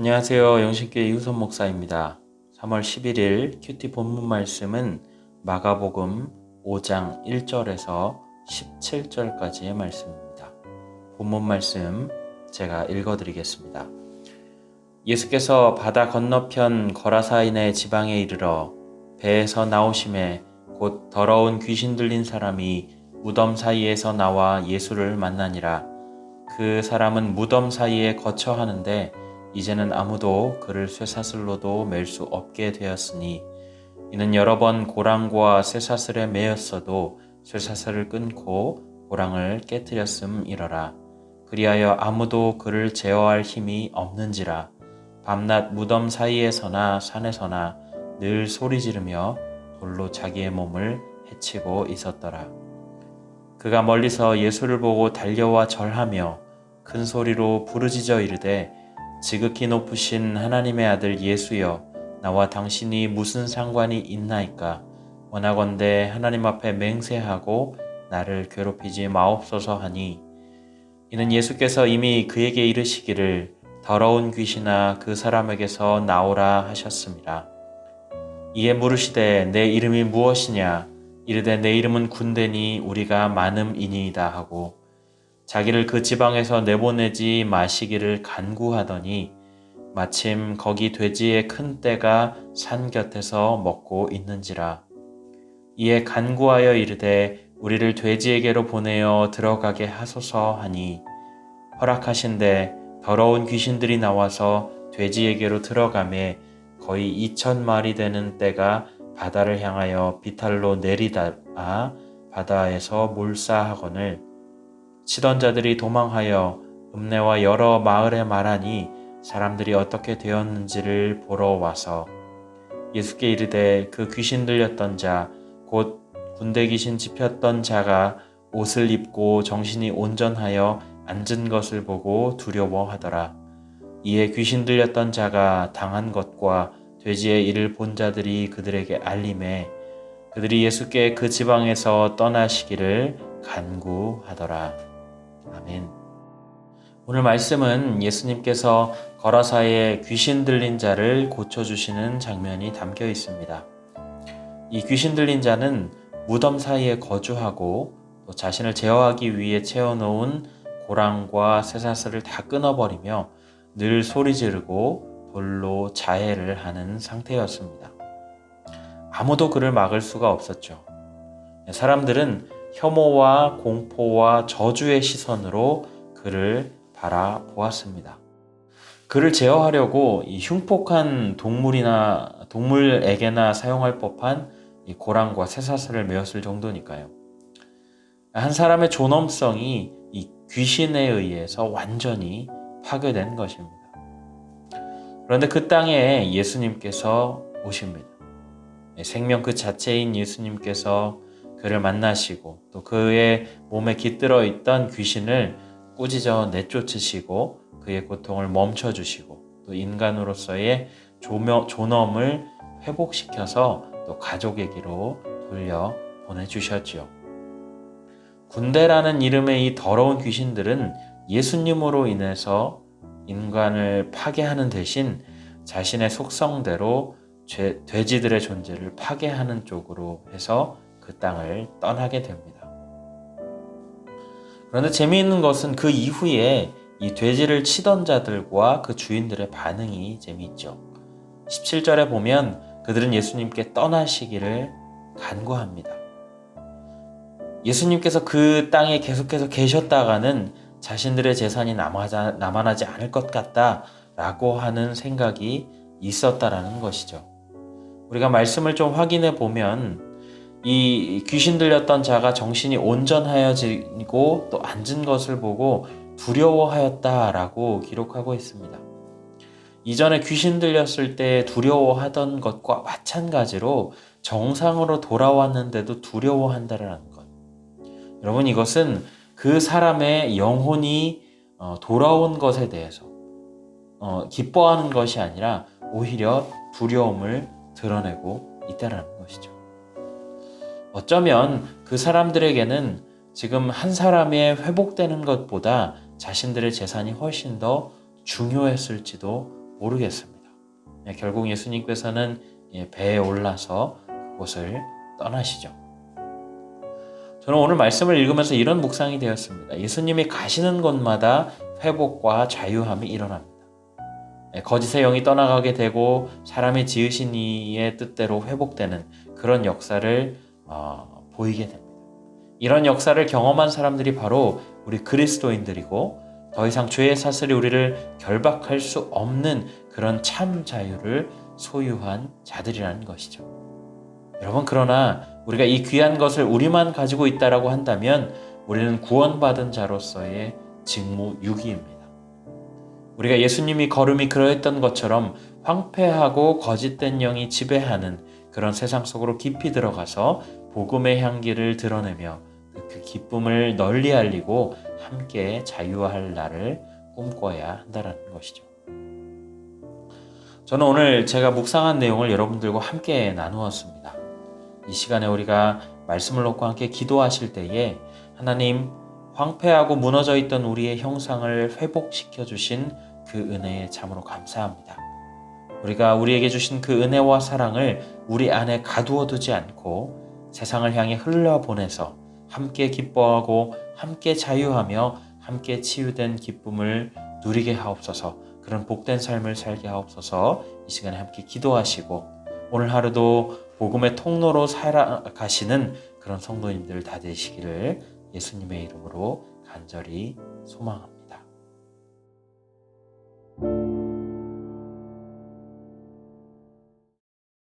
안녕하세요. 영신교회 이hu선 목사입니다. 3월 11일 큐티 본문 말씀은 마가복음 5장 1절에서 17절까지의 말씀입니다. 본문 말씀 제가 읽어드리겠습니다. 예수께서 바다 건너편 거라사인의 지방에 이르러 배에서 나오심에 곧 더러운 귀신 들린 사람이 무덤 사이에서 나와 예수를 만나니라. 그 사람은 무덤 사이에 거처 하는데 이제는 아무도 그를 쇠사슬로도 맬 수 없게 되었으니 이는 여러 번 고랑과 쇠사슬에 매였어도 쇠사슬을 끊고 고랑을 깨뜨렸음이러라. 그리하여 아무도 그를 제어할 힘이 없는지라. 밤낮 무덤 사이에서나 산에서나 늘 소리 지르며 돌로 자기의 몸을 해치고 있었더라. 그가 멀리서 예수를 보고 달려와 절하며 큰 소리로 부르짖어 이르되 지극히 높으신 하나님의 아들 예수여, 나와 당신이 무슨 상관이 있나이까? 원하건대 하나님 앞에 맹세하고 나를 괴롭히지 마옵소서 하니, 이는 예수께서 이미 그에게 이르시기를 더러운 귀신아 그 사람에게서 나오라 하셨습니다. 이에 물으시되 내 이름이 무엇이냐? 이르되 내 이름은 군대니 우리가 많음이니이다 하고 자기를 그 지방에서 내보내지 마시기를 간구하더니 마침 거기 돼지의 큰 떼가 산 곁에서 먹고 있는지라. 이에 간구하여 이르되 우리를 돼지에게로 보내어 들어가게 하소서 하니 허락하신대 더러운 귀신들이 나와서 돼지에게로 들어가매 거의 2,000마리 되는 떼가 바다를 향하여 비탈로 내리다가 바다에서 몰사하거늘 치던 자들이 도망하여 읍내와 여러 마을에 말하니 사람들이 어떻게 되었는지를 보러 와서 예수께 이르되 그 귀신 들렸던 자 곧 군대 귀신 집혔던 자가 옷을 입고 정신이 온전하여 앉은 것을 보고 두려워하더라. 이에 귀신 들렸던 자가 당한 것과 돼지의 일을 본 자들이 그들에게 알림해 그들이 예수께 그 지방에서 떠나시기를 간구하더라. 아멘. 오늘 말씀은 예수님께서 거라사에 귀신 들린 자를 고쳐주시는 장면이 담겨 있습니다. 이 귀신 들린 자는 무덤 사이에 거주하고 또 자신을 제어하기 위해 채워놓은 고랑과 쇠사슬을 다 끊어버리며 늘 소리 지르고 돌로 자해를 하는 상태였습니다. 아무도 그를 막을 수가 없었죠. 사람들은 혐오와 공포와 저주의 시선으로 그를 바라보았습니다. 그를 제어하려고 이 흉폭한 동물에게나 사용할 법한 이 고랑과 쇠사슬을 메었을 정도니까요. 한 사람의 존엄성이 이 귀신에 의해서 완전히 파괴된 것입니다. 그런데 그 땅에 예수님께서 오십니다. 생명 그 자체인 예수님께서 그를 만나시고 또 그의 몸에 깃들어 있던 귀신을 꾸짖어 내쫓으시고 그의 고통을 멈춰주시고 또 인간으로서의 존엄을 회복시켜서 또 가족에게로 돌려 보내주셨지요. 군대라는 이름의 이 더러운 귀신들은 예수님으로 인해서 인간을 파괴하는 대신 자신의 속성대로 돼지들의 존재를 파괴하는 쪽으로 해서 그 땅을 떠나게 됩니다. 그런데 재미있는 것은 그 이후에 이 돼지를 치던 자들과 그 주인들의 반응이 재미있죠. 17절에 보면 그들은 예수님께 떠나시기를 간구합니다. 예수님께서 그 땅에 계속해서 계셨다가는 자신들의 재산이 남아나지 않을 것 같다라고 하는 생각이 있었다라는 것이죠. 우리가 말씀을 좀 확인해 보면 이 귀신 들렸던 자가 정신이 온전하여지고 또 앉은 것을 보고 두려워하였다라고 기록하고 있습니다. 이전에 귀신 들렸을 때 두려워하던 것과 마찬가지로 정상으로 돌아왔는데도 두려워한다라는 것. 여러분, 이것은 그 사람의 영혼이 돌아온 것에 대해서 기뻐하는 것이 아니라 오히려 두려움을 드러내고 있다는 것이죠. 어쩌면 그 사람들에게는 지금 한 사람의 회복되는 것보다 자신들의 재산이 훨씬 더 중요했을지도 모르겠습니다. 결국 예수님께서는 배에 올라서 그곳을 떠나시죠. 저는 오늘 말씀을 읽으면서 이런 묵상이 되었습니다. 예수님이 가시는 곳마다 회복과 자유함이 일어납니다. 거짓의 영이 떠나가게 되고 사람이 지으신 이의 뜻대로 회복되는 그런 역사를 보이게 됩니다. 이런 역사를 경험한 사람들이 바로 우리 그리스도인들이고 더 이상 죄의 사슬이 우리를 결박할 수 없는 그런 참 자유를 소유한 자들이라는 것이죠. 여러분, 그러나 우리가 이 귀한 것을 우리만 가지고 있다라고 한다면 우리는 구원받은 자로서의 직무유기입니다. 우리가 예수님이 걸음이 그러했던 것처럼 황폐하고 거짓된 영이 지배하는 그런 세상 속으로 깊이 들어가서 복음의 향기를 드러내며 그 기쁨을 널리 알리고 함께 자유할 날을 꿈꿔야 한다는 것이죠. 저는 오늘 제가 묵상한 내용을 여러분들과 함께 나누었습니다. 이 시간에 우리가 말씀을 놓고 함께 기도하실 때에 하나님, 황폐하고 무너져 있던 우리의 형상을 회복시켜 주신 그 은혜에 참으로 감사합니다. 우리가 우리에게 주신 그 은혜와 사랑을 우리 안에 가두어 두지 않고 세상을 향해 흘려보내서 함께 기뻐하고 함께 자유하며 함께 치유된 기쁨을 누리게 하옵소서. 그런 복된 삶을 살게 하옵소서. 이 시간에 함께 기도하시고 오늘 하루도 복음의 통로로 살아가시는 그런 성도님들 다 되시기를 예수님의 이름으로 간절히 소망합니다.